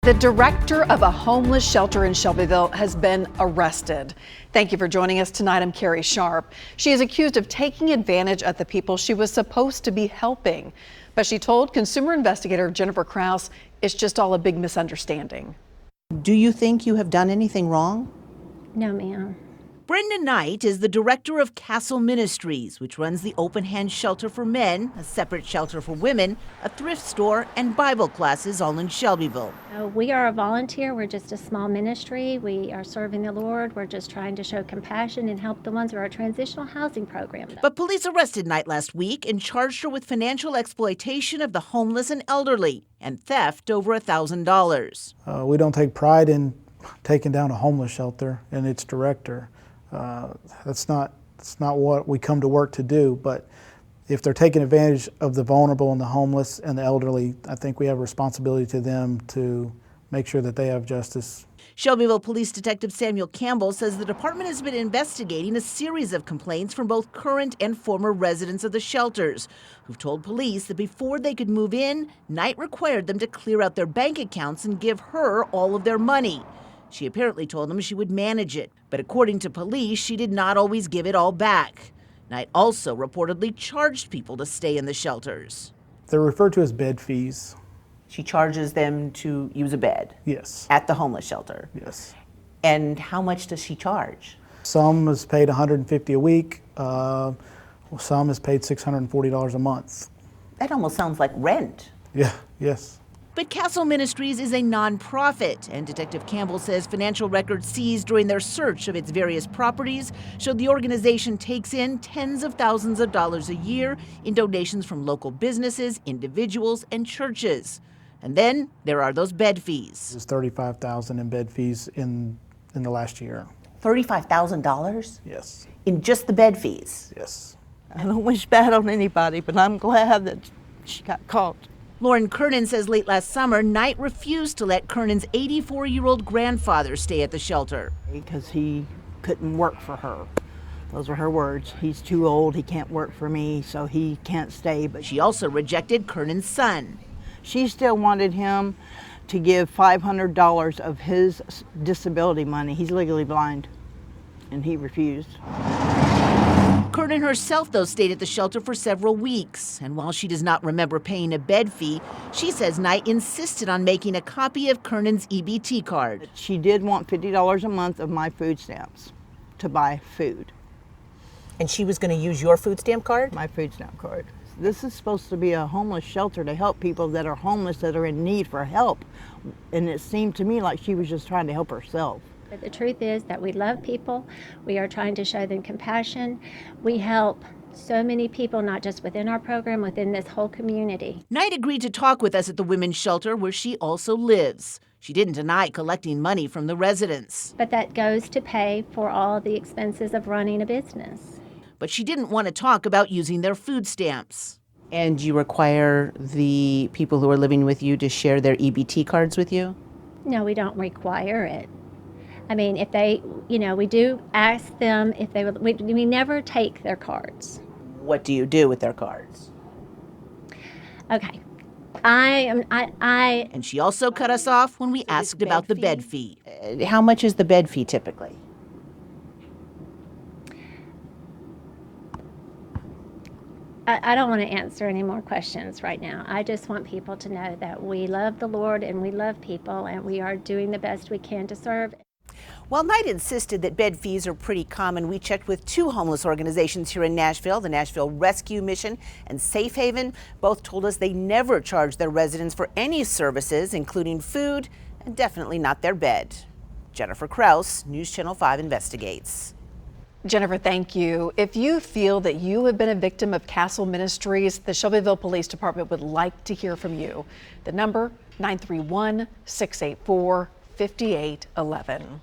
The director of a homeless shelter in Shelbyville has been arrested. Thank you for joining us tonight. I'm Carrie Sharp. She is accused of taking advantage of the people she was supposed to be helping. But she told consumer investigator Jennifer Krause it's just all a big misunderstanding. Do you think you have done anything wrong? No, ma'am. Brenda Knight is the director of Castle Ministries, which runs the Open Hand Shelter for Men, a separate shelter for women, a thrift store, and Bible classes all in Shelbyville. We are a volunteer. We're just a small ministry. We are serving the Lord. We're just trying to show compassion and help the ones who are our transitional housing program. But police arrested Knight last week and charged her with financial exploitation of the homeless and elderly and theft over $1,000. We don't take pride in taking down a homeless shelter and its director. That's not what we come to work to do, but if they're taking advantage of the vulnerable and the homeless and the elderly, I think we have a responsibility to them to make sure that they have justice. Shelbyville Police Detective Samuel Campbell says the department has been investigating a series of complaints from both current and former residents of the shelters, who've told police that before they could move in, Knight required them to clear out their bank accounts and give her all of their money. She apparently told them she would manage it, but according to police, she did not always give it all back. Knight also reportedly charged people to stay in the shelters. They're referred to as bed fees. She charges them to use a bed? Yes. At the homeless shelter? Yes. And how much does she charge? Some is paid $150 a week. Some is paid $640 a month. That almost sounds like rent. Yeah, yes. But Castle Ministries is a nonprofit, and Detective Campbell says financial records seized during their search of its various properties showed the organization takes in tens of thousands of dollars a year in donations from local businesses, individuals, and churches. And then there are those bed fees. There's $35,000 in bed fees in the last year. $35,000? Yes. In just the bed fees? Yes. I don't wish bad on anybody, but I'm glad that she got caught. Lauren Kernan says late last summer, Knight refused to let Kernan's 84-year-old grandfather stay at the shelter. Because he couldn't work for her. Those were her words. He's too old, he can't work for me, so he can't stay. But She also rejected Kernan's son. she still wanted him to give $500 of his disability money. He's legally blind, and he refused. Kernan herself, though, stayed at the shelter for several weeks. And while she does not remember paying a bed fee, she says Knight insisted on making a copy of Kernan's EBT card. She did want $50 a month of my food stamps to buy food. And she was going to use your food stamp card? My food stamp card. This is supposed to be a homeless shelter to help people that are homeless, that are in need for help. And it seemed to me like she was just trying to help herself. But the truth is that we love people. We are trying to show them compassion. We help so many people, not just within our program, within this whole community. Knight agreed to talk with us at the women's shelter where she also lives. She didn't deny collecting money from the residents. But that goes to pay for all the expenses of running a business. But she didn't want to talk about using their food stamps. And you require the people who are living with you to share their EBT cards with you? No, we don't require it. I mean, if they, we do ask them if they would, we never take their cards. What do you do with their cards? Okay. And she also cut us off when we asked about the bed fee. How much is the bed fee typically? I don't want to answer any more questions right now. I just want people to know that we love the Lord and we love people and we are doing the best we can to serve. While Knight insisted that bed fees are pretty common, we checked with two homeless organizations here in Nashville, the Nashville Rescue Mission and Safe Haven. Both told us they never charge their residents for any services, including food, and definitely not their bed. Jennifer Krause, News Channel 5 Investigates. Jennifer, thank you. If you feel that you have been a victim of Castle Ministries, the Shelbyville Police Department would like to hear from you. The number 931-684-5811.